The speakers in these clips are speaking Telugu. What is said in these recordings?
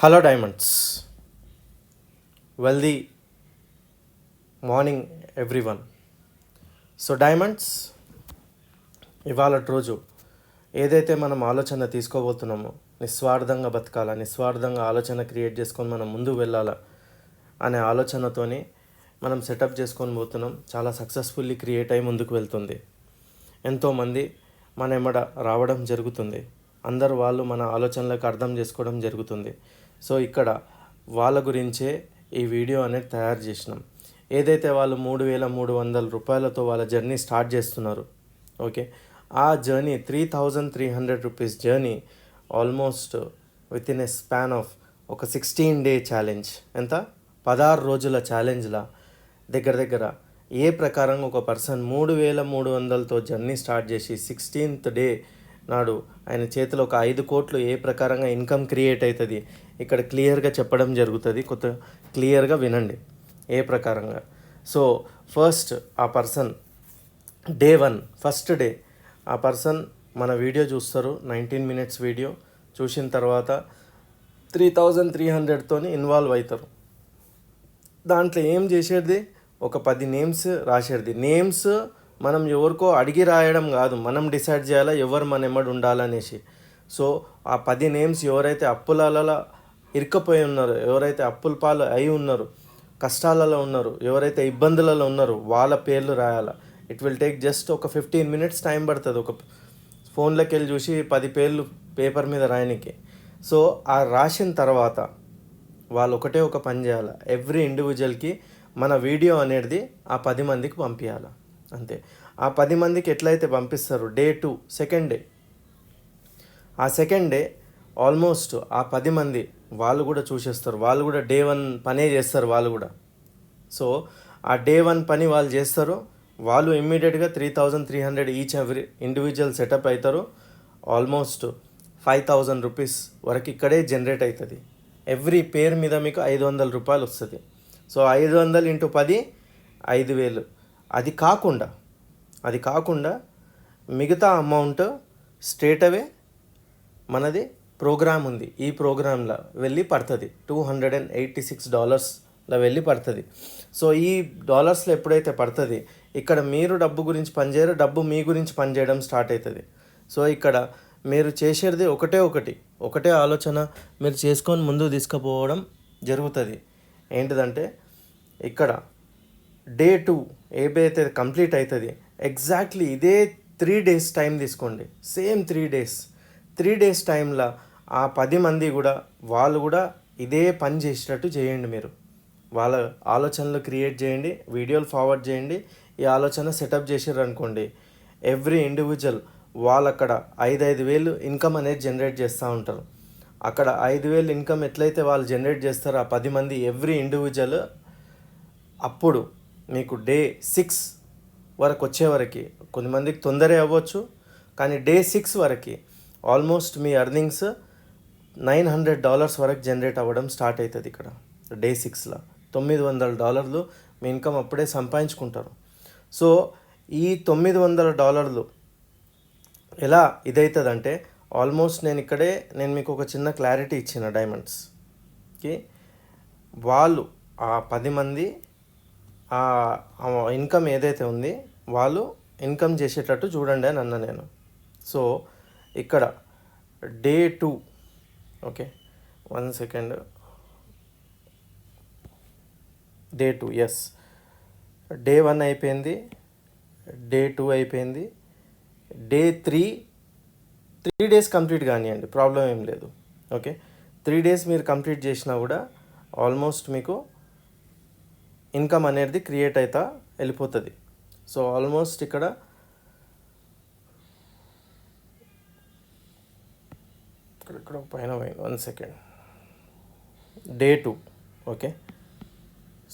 Hello diamonds, wealthy morning everyone. So diamonds, ఇవాళ రోజు ఏదైతే మనం ఆలోచన తీసుకోబోతున్నామో, నిస్వార్థంగా బతకాలా, నిస్వార్థంగా ఆలోచన క్రియేట్ చేసుకొని మనం ముందుకు వెళ్ళాలా అనే ఆలోచనతోని మనం సెటప్ చేసుకొని పోతున్నాం. చాలా సక్సెస్ఫుల్లీ క్రియేట్ అయ్యి ముందుకు వెళ్తుంది. ఎంతోమంది మన ఎమ్మడ రావడం జరుగుతుంది. అందరు వాళ్ళు మన ఆలోచనలకు అర్థం చేసుకోవడం జరుగుతుంది. సో ఇక్కడ వాళ్ళ గురించే ఈ వీడియో అనేది తయారు చేసినాం. ఏదైతే వాళ్ళు 3,300 రూపాయలతో వాళ్ళ జర్నీ స్టార్ట్ చేస్తున్నారు, ఓకే, ఆ journey 3,300 rupees journey almost with in a span of ఒక 16 డే ఛాలెంజ్, ఎంత 16 రోజుల ఛాలెంజ్లా దగ్గర ఏ ప్రకారంగా ఒక పర్సన్ 3,300తో జర్నీ స్టార్ట్ చేసి 16th డే నాడు ఆయన చేతిలో ఒక 5 కోట్లు ఏ ప్రకారంగా ఇన్కమ్ క్రియేట్ అవుతుంది ఇక్కడ క్లియర్గా చెప్పడం జరుగుతుంది. కొత్త క్లియర్గా వినండి ఏ ప్రకారంగా. సో ఫస్ట్ ఆ పర్సన్ డే 1 ఫస్ట్ డే ఆ పర్సన్ మన వీడియో చూస్తారు. 19 minutes వీడియో చూసిన తర్వాత 3,300తో ఇన్వాల్వ్ అవుతారు. దాంట్లో ఏం చేసేది, ఒక 10 నేమ్స్ రాసేది. నేమ్స్ మనం ఎవరికో అడిగి రాయడం కాదు, మనం డిసైడ్ చేయాలా ఎవరు మన ఎమ్మడి ఉండాలనేసి. సో ఆ 10 నేమ్స్ ఎవరైతే అప్పులలో ఇరుక్కపోయి ఉన్నారో, ఎవరైతే అప్పుల పాలు అయి ఉన్నారో, కష్టాలలో ఉన్నారు, ఎవరైతే ఇబ్బందులలో ఉన్నారో వాళ్ళ పేర్లు రాయాలా. ఇట్ విల్ టేక్ జస్ట్ ఒక 15 minutes టైం పడుతుంది ఒక ఫోన్లోకి వెళ్ళి చూసి 10 పేర్లు పేపర్ మీద రాయడానికి. సో ఆ రాసిన తర్వాత వాళ్ళు ఒకటే ఒక పని చేయాలి. ఎవ్రీ ఇండివిజువల్కి మన వీడియో అనేది ఆ 10 మందికి పంపించాలి, అంతే. ఆ 10 మందికి ఎట్లయితే పంపిస్తారు, డే 2 సెకండ్ డే, ఆ సెకండ్ డే ఆల్మోస్ట్ ఆ 10 మంది వాళ్ళు కూడా చూసేస్తారు. వాళ్ళు కూడా డే 1 పనే చేస్తారు వాళ్ళు కూడా. సో ఆ డే 1 పని వాళ్ళు చేస్తారు. వాళ్ళు ఇమ్మీడియట్గా 3,300 ఈచ్ ఎవ్రీ ఇండివిజువల్ సెటప్ అవుతారు. ఆల్మోస్ట్ 5,000 రూపీస్ వరకు ఇక్కడే జనరేట్ అవుతుంది. ఎవ్రీ పేరు మీద మీకు 500 రూపాయలు వస్తుంది. So 500 into 10 5,000. అది కాకుండా మిగతా అమౌంట్ స్ట్రేట్ అవే మనది ప్రోగ్రామ్ ఉంది, ఈ ప్రోగ్రాంలో వెళ్ళి పడుతుంది. $286లో వెళ్ళి పడుతుంది. సో ఈ డాలర్స్లో ఎప్పుడైతే పడుతుంది, ఇక్కడ మీరు డబ్బు గురించి పనిచేయరు, డబ్బు మీ గురించి పనిచేయడం స్టార్ట్ అవుతుంది. సో ఇక్కడ మీరు చేసేది ఒకటే ఆలోచన మీరు చేసుకొని ముందుకు తీసుకుపోవడం జరుగుతుంది. ఏంటిదంటే ఇక్కడ డే 2 ఏదైతే కంప్లీట్ అవుతుంది, ఎగ్జాక్ట్లీ ఇదే 3 days టైం తీసుకోండి. సేమ్ 3 days టైంలో ఆ 10 మంది కూడా వాళ్ళు కూడా ఇదే పని చేసేటట్టు చేయండి. మీరు వాళ్ళ ఆలోచనలు క్రియేట్ చేయండి, వీడియోలు ఫార్వర్డ్ చేయండి. ఈ ఆలోచన సెటప్ చేసారు అనుకోండి, ఎవ్రీ ఇండివిజువల్ వాళ్ళు అక్కడ 5,000 ఇన్కమ్ అనేది జనరేట్ చేస్తూ ఉంటారు. అక్కడ 5,000 ఇన్కమ్ ఎట్లయితే వాళ్ళు జనరేట్ చేస్తారో ఆ 10 మంది ఎవ్రీ ఇండివిజువల్, అప్పుడు మీకు డే 6 వరకు వచ్చేవరకు, కొంతమందికి తొందరే అవ్వచ్చు, కానీ డే 6 వరకు ఆల్మోస్ట్ మీ ఎర్నింగ్స్ $900 వరకు జనరేట్ అవ్వడం స్టార్ట్ అవుతుంది. ఇక్కడ డే 6లో $900 మీ ఇన్కమ్ అప్పుడే సంపాదించుకుంటారు. సో ఈ $900 ఎలా ఇదవుతుందంటే, ఆల్మోస్ట్ నేను మీకు ఒక చిన్న క్లారిటీ ఇచ్చిన డైమండ్స్కి. వాళ్ళు ఆ 10 మంది ఆ ఇన్కమ్ ఏదైతే ఉంది వాళ్ళు ఇన్కమ్ చేసేటట్టు చూడండి అని అన్న నేను. సో ఇక్కడ day 2, okay, 1 second, day 2, yes, day 1 అయిపోయింది, డే 2 అయిపోయింది, డే 3 days కంప్లీట్ కానివ్వండి, ప్రాబ్లం ఏం లేదు, ఓకే. 3 days మీరు కంప్లీట్ చేసినా కూడా ఆల్మోస్ట్ మీకు ఇన్కమ్ అనేది క్రియేట్ అవుతా వెళ్ళిపోతుంది. సో ఆల్మోస్ట్ ఇక్కడ పైన 1 second, day 2, okay.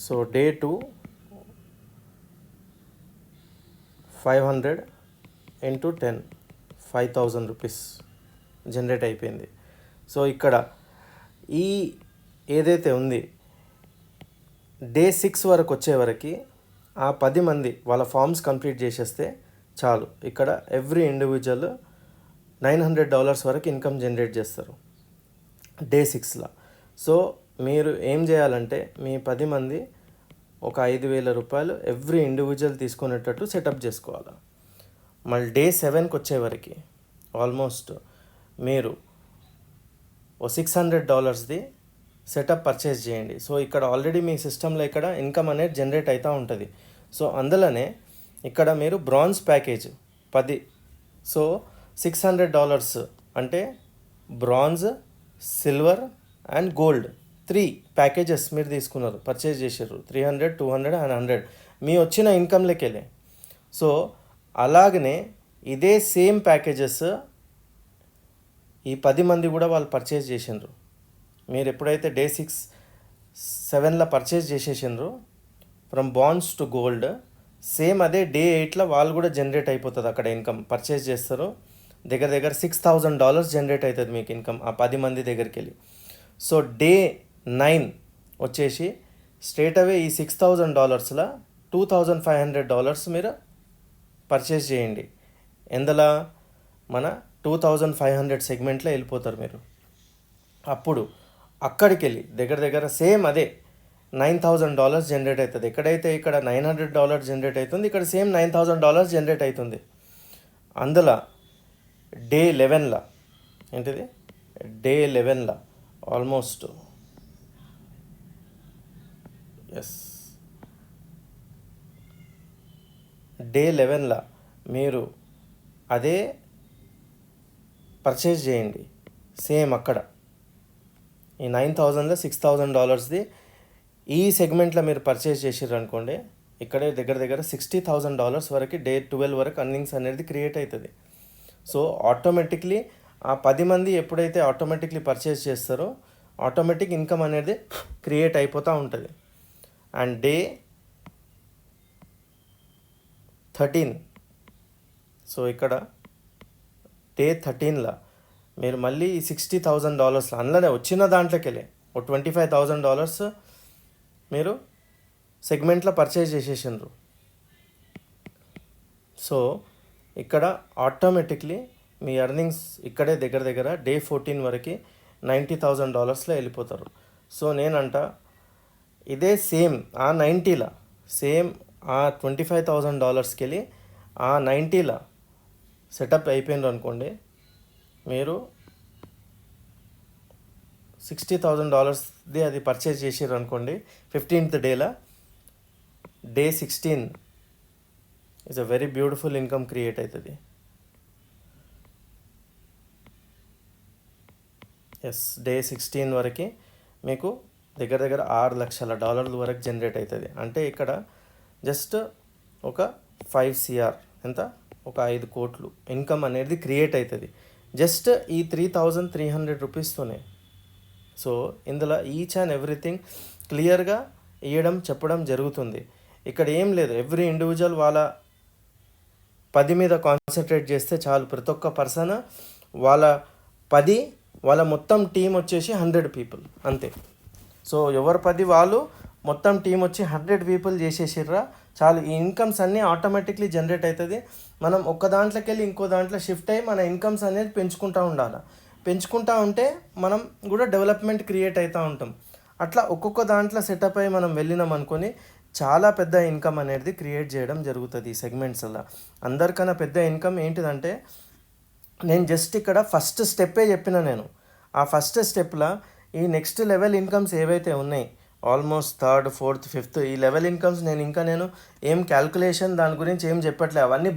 So day 2 500 into 10 5,000 rupees generate అయిపోయింది. సో ఇక్కడ ఈ ఏదైతే ఉంది డే 6 వరకు వచ్చేవరకు ఆ 10 మంది వాళ్ళ ఫామ్స్ కంప్లీట్ చేసేస్తే చాలు. ఇక్కడ ఎవ్రీ ఇండివిజువల్ $900 వరకు ఇన్కమ్ జనరేట్ చేస్తారు డే 6లో. సో మీరు ఏం చేయాలంటే మీ 10 మంది ఒక 5,000 రూపాయలు ఎవ్రీ ఇండివిజువల్ తీసుకునేటట్టు సెటప్ చేసుకోవాలి. మళ్ళీ డే 7కి వచ్చేవరకు ఆల్మోస్ట్ మీరు ఓ $600ది సెటప్ పర్చేస్ చేయండి. సో ఇక్కడ ఆల్రెడీ మీ సిస్టంలో ఇక్కడ ఇన్కమ్ అనేది జనరేట్ అవుతూ ఉంటుంది. సో అందులోనే ఇక్కడ మీరు బ్రాంజ్ ప్యాకేజ్ 10, సో $600 అంటే bronze, silver and gold 3 packages మీరు తీసుకున్నారు, పర్చేజ్ చేసారు. 300, 200 అండ్ 100 మీ వచ్చిన ఇన్కమ్లకెళ్ళే. సో అలాగనే ఇదే సేమ్ ప్యాకేజెస్ ఈ 10 మంది కూడా వాళ్ళు పర్చేజ్ చేసినారు. మీరు ఎప్పుడైతే డే 6, 7లో పర్చేజ్ చేసేసినారో from bonds to gold, same అదే డే 8లో వాళ్ళు కూడా జనరేట్ అయిపోతుంది. అక్కడ ఇన్కమ్ పర్చేజ్ చేస్తారు, దగ్గర దగ్గర $6,000 జనరేట్ అవుతుంది మీకు ఇన్కమ్ ఆ 10 మంది దగ్గరికి వెళ్ళి. సో డే 9 వచ్చేసి స్ట్రేట్ అవే ఈ $6,000లో $2,500 మీరు పర్చేస్ చేయండి. ఎందులో మన 2,500 సెగ్మెంట్లో వెళ్ళిపోతారు మీరు. అప్పుడు అక్కడికి వెళ్ళి దగ్గర దగ్గర సేమ్ అదే $9,000 జనరేట్ అవుతుంది. ఎక్కడైతే ఇక్కడ $900 జనరేట్ అవుతుంది, ఇక్కడ సేమ్ $9,000 జనరేట్ అవుతుంది. అందులో డే 11లో ఏంటిది, డే 11లో ఆల్మోస్ట్ డే 11లో మీరు అదే పర్చేజ్ చేయండి. సేమ్ అక్కడ ఈ 9,000లో $6,000ది ఈ సెగ్మెంట్లో మీరు పర్చేజ్ చేసారు అనుకోండి, ఇక్కడే దగ్గర దగ్గర $60,000 వరకు డే 12 వరకు అర్నింగ్స్ అనేది క్రియేట్ అవుతుంది. సో ఆటోమేటిక్లీ ఆ 10 మంది ఎప్పుడైతే ఆటోమేటిక్లీ పర్చేజ్ చేస్తారో ఆటోమేటిక్ ఇన్కమ్ అనేది క్రియేట్ అయిపోతూ ఉంటుంది. అండ్ డే 13, సో ఇక్కడ డే 13లో మీరు మళ్ళీ ఈ $60,000 అందులోనే వచ్చిన దాంట్లోకి వెళ్ళి ఒక $25,000 మీరు సెగ్మెంట్లో పర్చేజ్ చేసేసినారు. సో ఇక్కడ ఆటోమేటిక్లీ మీ ఎర్నింగ్స్ ఇక్కడే దగ్గర దగ్గర డే 14 వరకు $90,000లో వెళ్ళిపోతారు. సో నేనంట ఇదే సేమ్ ఆ 90లో సేమ్ ఆ $25,000కి వెళ్ళి ఆ 90లో సెటప్ అయిపోయినారు అనుకోండి, మీరు $60,000ది అది పర్చేజ్ చేసారు అనుకోండి, 15th డేలో day 16 is a very beautiful income create అవుతుంది. డే 16 వరకు మీకు దగ్గర దగ్గర $6 లక్షల వరకు జనరేట్ అవుతుంది. అంటే ఇక్కడ జస్ట్ ఒక 5 CR ఎంత, ఒక 5 కోట్లు ఇన్కమ్ అనేది క్రియేట్ అవుతుంది జస్ట్ ఈ 3,300 రూపీస్తోనే. సో ఇందులో ఈచ్ అండ్ ఎవ్రీథింగ్ క్లియర్గా చెప్పడం జరుగుతుంది. ఇక్కడ ఏం లేదు, ఎవ్రీ ఇండివిజువల్ వాళ్ళ 10 మీద కాన్సన్ట్రేట్ చేస్తే చాలు. ప్రతి ఒక్క పర్సన్ వాళ్ళ 10, వాళ్ళ మొత్తం టీం వచ్చేసి 100 పీపుల్ అంతే. సో ఎవరు 10 వాళ్ళు మొత్తం టీం వచ్చి 100 పీపుల్ చేసేసిర్రా చాలు, ఈ ఇన్కమ్స్ అన్నీ ఆటోమేటిక్లీ జనరేట్ అవుతుంది. మనం ఒక్క దాంట్లోకి వెళ్ళి ఇంకో దాంట్లో షిఫ్ట్ అయ్యి మన ఇన్కమ్స్ అనేది పెంచుకుంటూ ఉండాలి. పెంచుకుంటూ ఉంటే మనం కూడా డెవలప్మెంట్ క్రియేట్ అవుతూ ఉంటాం. అట్లా ఒక్కొక్క దాంట్లో సెటప్ అయ్యి మనం వెళ్ళినాం అనుకొని చాలా పెద్ద ఇన్కమ్ అనేది క్రియేట్ చేయడం జరుగుతుంది ఈ సెగ్మెంట్స్లో. అందరికన్నా పెద్ద ఇన్కమ్ ఏంటిదంటే, నేను జస్ట్ ఇక్కడ ఫస్ట్ స్టెప్పే చెప్పిన. నేను ఆ ఫస్ట్ స్టెప్లో ఈ నెక్స్ట్ లెవెల్ ఇన్కమ్స్ ఏవైతే ఉన్నాయి ఆల్మోస్ట్ 3rd, 4th, 5th ఈ లెవెల్ ఇన్కమ్స్ నేను ఏం క్యాల్కులేషన్ దాని గురించి ఏం చెప్పట్లే, అవన్నీ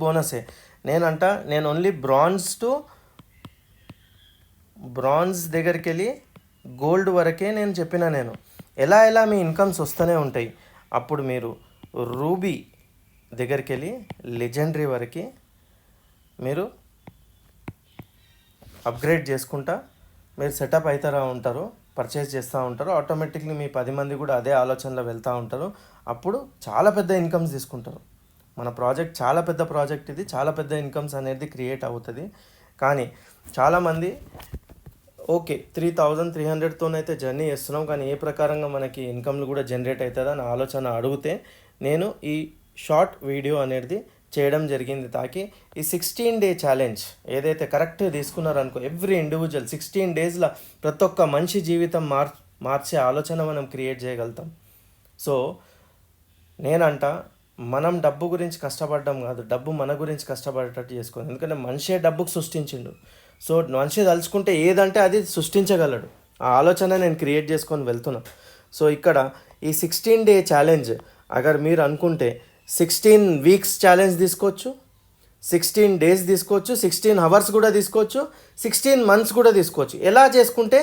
బోనసే. నేను ఓన్లీ బ్రాంజ్ దగ్గరికి వెళ్ళి గోల్డ్ వరకే నేను చెప్పిన. నేను ఎలా మీ ఇన్కమ్స్ వస్తూనే ఉంటాయి. అప్పుడు మీరు రూబీ దగ్గరికి వెళ్ళి లెజెండరీ వరకు మీరు అప్గ్రేడ్ చేసుకుంటా మీరు సెటప్ అవుతారా ఉంటారు, పర్చేస్ చేస్తూ ఉంటారు. ఆటోమేటిక్లీ మీ 10 మంది కూడా అదే ఆలోచనలో వెళ్తూ ఉంటారు. అప్పుడు చాలా పెద్ద ఇన్కమ్స్ తీసుకుంటారు. మన ప్రాజెక్ట్ చాలా పెద్ద ప్రాజెక్ట్, ఇది చాలా పెద్ద ఇన్కమ్స్ అనేది క్రియేట్ అవుతుంది. కానీ చాలామంది ఓకే 3,300తోనైతే జర్నీ చేస్తున్నాం, కానీ ఏ ప్రకారంగా మనకి ఇన్కమ్లు కూడా జనరేట్ అవుతుందా అని ఆలోచన అడిగితే నేను ఈ షార్ట్ వీడియో అనేది చేయడం జరిగింది తాకి ఈ 16-day ఛాలెంజ్ ఏదైతే కరెక్ట్ తీసుకున్నారనుకో ఎవ్రీ ఇండివిజువల్ 16 డేస్లో ప్రతి ఒక్క మనిషి జీవితం మార్చే ఆలోచన మనం క్రియేట్ చేయగలుగుతాం. సో నేనంట మనం డబ్బు గురించి కష్టపడడం కాదు, డబ్బు మన గురించి కష్టపడేటట్టు చేసుకోవాలి. ఎందుకంటే మనిషే డబ్బుకు సృష్టించిండు. సో మనిషి తలుచుకుంటే ఏదంటే అది సృష్టించగలడు. ఆ ఆలోచన నేను క్రియేట్ చేసుకొని వెళ్తున్నా. సో ఇక్కడ ఈ 16-day ఛాలెంజ్ అగర్ మీరు అనుకుంటే 16 వీక్స్ ఛాలెంజ్ తీసుకోవచ్చు, 16 డేస్ తీసుకోవచ్చు, 16 అవర్స్ కూడా తీసుకోవచ్చు, 16 మంత్స్ కూడా తీసుకోవచ్చు. ఎలా చేసుకుంటే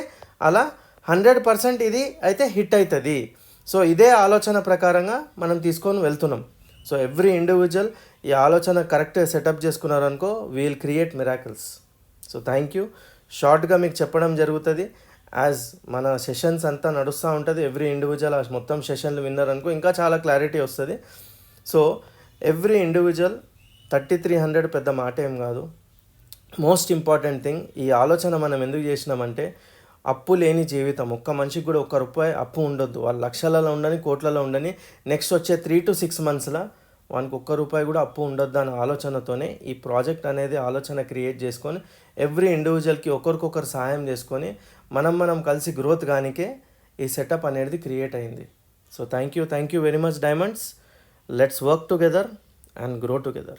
అలా 100% ఇది అయితే హిట్ అవుతుంది. సో ఇదే ఆలోచన ప్రకారంగా మనం తీసుకొని వెళ్తున్నాం. సో ఎవ్రీ ఇండివిజువల్ ఈ ఆలోచన కరెక్ట్ సెటప్ చేసుకున్నారనుకో we'll create miracles. So thank you. షార్ట్గా మీకు చెప్పడం జరుగుతుంది. యాజ్ మన సెషన్స్ అంతా నడుస్తూ ఉంటుంది. ఎవ్రీ ఇండివిజువల్ మొత్తం సెషన్లు విన్నారనుకో ఇంకా చాలా క్లారిటీ వస్తుంది. సో ఎవ్రీ ఇండివిజువల్ 3300 పెద్ద మాట ఏం కాదు. మోస్ట్ ఇంపార్టెంట్ థింగ్ ఈ ఆలోచన మనం ఎందుకు చేసినామంటే అప్పు లేని జీవితం. ఒక్క మనిషికి కూడా ₹1 అప్పు ఉండొద్దు. వాళ్ళు లక్షలలో ఉండని, కోట్లలో ఉండని, నెక్స్ట్ వచ్చే 3 to 6 మంత్స్లో వానికి ₹1 కూడా అప్పు ఉండొద్దు అనే ఆలోచనతోనే ఈ ప్రాజెక్ట్ అనేది ఆలోచన క్రియేట్ చేసుకొని ఎవ్రీ ఇండివిజువల్కి ఒకరికొకరు సహాయం చేసుకొని మనం కలిసి గ్రోత్ కానికే ఈ సెటప్ అనేది క్రియేట్ అయింది. So thank you very much diamonds. Let's work together and grow together.